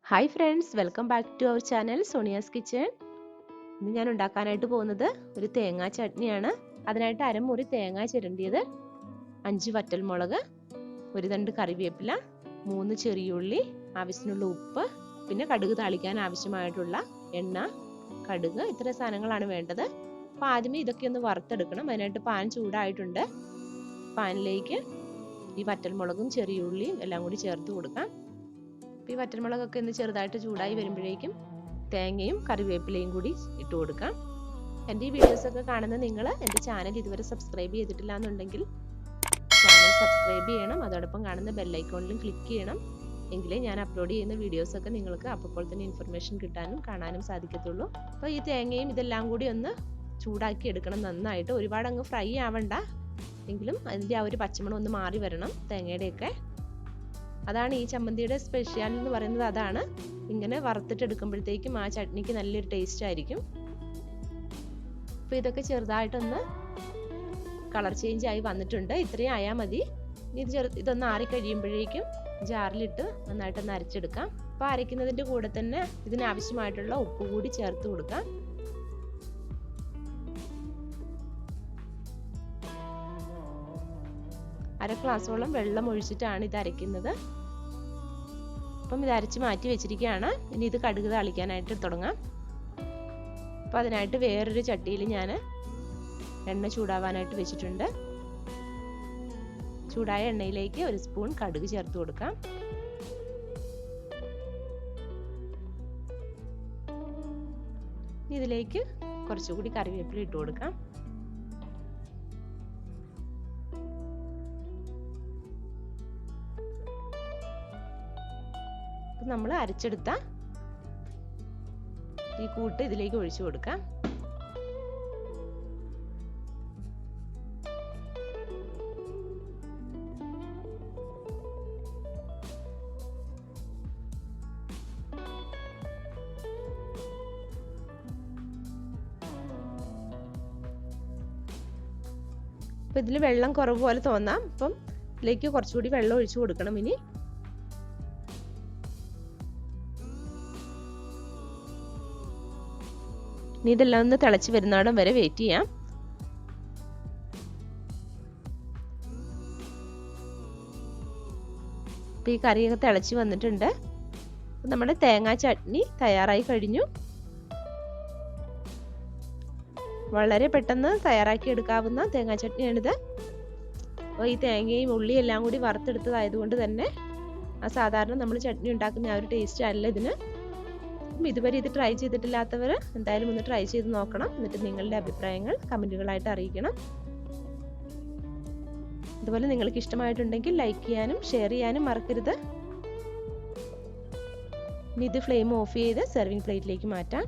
Hi friends, welcome back to our channel Sonia's kitchen. ഇന്ന് ഞാൻ ഉണ്ടാക്കാനായിട്ട് പോകുന്നത് ഒരു തേങ്ങാ ചട്നിയാണ്. അതിനായിട്ട് അരമുറി തേങ്ങ ചിരണ്ടിയത്, 5 വറ്റൽമുളക്, ഒരു തണ്ട് കറിവേപ്പില, 3 ചെറിയുള്ളി, ആവശ്യത്തിനുള്ള ഉപ്പ്, പിന്നെ കടുക് താളിക്കാൻ ആവശ്യമായിട്ടുള്ള എണ്ണ, കടുക്, ഇത്ര സാധനങ്ങളാണ് വേണ്ടത്. അപ്പോൾ ആദ്യമേ ഇതൊക്കെ ഒന്ന് വറുത്തെടുക്കണം. അതിനായിട്ട് പാൻ ചൂടായിട്ടുണ്ട്. പാനിലേക്ക് ഈ വറ്റൽമുളകും ചെറിയുള്ളിയും എല്ലാം കൂടി ചേർത്ത് കൊടുക്കാം. ഈ വറ്റൽമുളകൊക്കെ ഒന്ന് ചെറുതായിട്ട് ചൂടായി വരുമ്പോഴേക്കും തേങ്ങയും കറിവേപ്പിലയും കൂടി ഇട്ട് കൊടുക്കാം. എൻ്റെ ഈ വീഡിയോസൊക്കെ കാണുന്ന നിങ്ങൾ എൻ്റെ ചാനൽ ഇതുവരെ സബ്സ്ക്രൈബ് ചെയ്തിട്ടില്ല എന്നുണ്ടെങ്കിൽ ചാനൽ സബ്സ്ക്രൈബ് ചെയ്യണം. അതോടൊപ്പം കാണുന്ന ബെല്ലൈക്കോണിലും ക്ലിക്ക് ചെയ്യണം. എങ്കിലേ ഞാൻ അപ്ലോഡ് ചെയ്യുന്ന വീഡിയോസൊക്കെ നിങ്ങൾക്ക് അപ്പോൾ തന്നെ ഇൻഫർമേഷൻ കിട്ടാനും കാണാനും സാധിക്കത്തുള്ളൂ. അപ്പോൾ ഈ തേങ്ങയും ഇതെല്ലാം കൂടി ഒന്ന് ചൂടാക്കി എടുക്കണം നന്നായിട്ട്. ഒരുപാട് അങ്ങ് ഫ്രൈ ആവണ്ട, എങ്കിലും അതിൻ്റെ ആ ഒരു പച്ചമണം ഒന്ന് മാറി വരണം തേങ്ങയുടെയൊക്കെ. അതാണ് ഈ ചമ്മന്തിയുടെ സ്പെഷ്യൽ എന്ന് പറയുന്നത്. അതാണ് ഇങ്ങനെ വറുത്തിട്ടെടുക്കുമ്പോഴത്തേക്കും ആ ചട്നിക്ക് നല്ലൊരു ടേസ്റ്റ് ആയിരിക്കും. അപ്പോൾ ഇതൊക്കെ ചെറുതായിട്ടൊന്ന് കളർ ചേഞ്ച് ആയി വന്നിട്ടുണ്ട്. ഇത്രയും ആയാൽ മതി. ഇതൊന്ന് ആറി കഴിയുമ്പോഴേക്കും ജാറിലിട്ട് നന്നായിട്ടൊന്ന് അരച്ചെടുക്കാം. അപ്പോൾ അരയ്ക്കുന്നതിൻ്റെ കൂടെ തന്നെ ഇതിനാവശ്യമായിട്ടുള്ള ഉപ്പ് കൂടി ചേർത്ത് കൊടുക്കാം. അര ഗ്ലാസോളം വെള്ളം ഒഴിച്ചിട്ടാണ് ഇത് അരയ്ക്കുന്നത്. അപ്പം ഇത് അരച്ച് മാറ്റി വെച്ചിരിക്കുകയാണ്. ഇനി ഇത് കടുക് താളിക്കാനായിട്ട് തുടങ്ങാം. അപ്പോൾ അതിനായിട്ട് വേറൊരു ചട്ടിയിൽ ഞാൻ എണ്ണ ചൂടാവാനായിട്ട് വെച്ചിട്ടുണ്ട്. ചൂടായ എണ്ണയിലേക്ക് 1 സ്പൂൺ കടുക് ചേർത്ത് കൊടുക്കാം. ഇതിലേക്ക് കുറച്ചുകൂടി കറിവേപ്പില ഇട്ട് കൊടുക്കാം. നമ്മൾ അരച്ചെടുത്ത ഈ കൂട്ട് ഇതിലേക്ക് ഒഴിച്ചു കൊടുക്കാം. അപ്പൊ ഇതിൽ വെള്ളം കുറവ് പോലെ തോന്നാം. അപ്പം ഇതിലേക്ക് കുറച്ചുകൂടി വെള്ളം ഒഴിച്ചു കൊടുക്കണം. ഇനി ഇതെല്ലാം ഒന്ന് തിളച്ച് വരുന്നോടം വരെ വെയിറ്റ് ചെയ്യാം. ഇപ്പം ഈ കറിയൊക്കെ തിളച്ച് വന്നിട്ടുണ്ട്. നമ്മുടെ തേങ്ങാ ചട്നി തയ്യാറായി കഴിഞ്ഞു. വളരെ പെട്ടെന്ന് തയ്യാറാക്കി എടുക്കാവുന്ന തേങ്ങാ ചട്നിയാണിത്. അപ്പോൾ ഈ തേങ്ങയും ഉള്ളിയും എല്ലാം കൂടി വറുത്തെടുത്തതായതുകൊണ്ട് തന്നെ ആ സാധാരണ നമ്മൾ ചട്നി ഉണ്ടാക്കുന്ന ആ ഒരു ടേസ്റ്റ് അല്ല ഇതിന്. ഇതുവരെ ഇത് ട്രൈ ചെയ്തിട്ടില്ലാത്തവർ എന്തായാലും ഒന്ന് ട്രൈ ചെയ്ത് നോക്കണം. എന്നിട്ട് നിങ്ങളുടെ അഭിപ്രായങ്ങൾ കമൻറ്റുകളായിട്ട് അറിയിക്കണം. അതുപോലെ നിങ്ങൾക്ക് ഇഷ്ടമായിട്ടുണ്ടെങ്കിൽ ലൈക്ക് ചെയ്യാനും ഷെയർ ചെയ്യാനും മറക്കരുത്. ഇനി ഇത് ഫ്ലെയിം ഓഫ് ചെയ്ത് സെർവിങ് പ്ലേറ്റിലേക്ക് മാറ്റാം.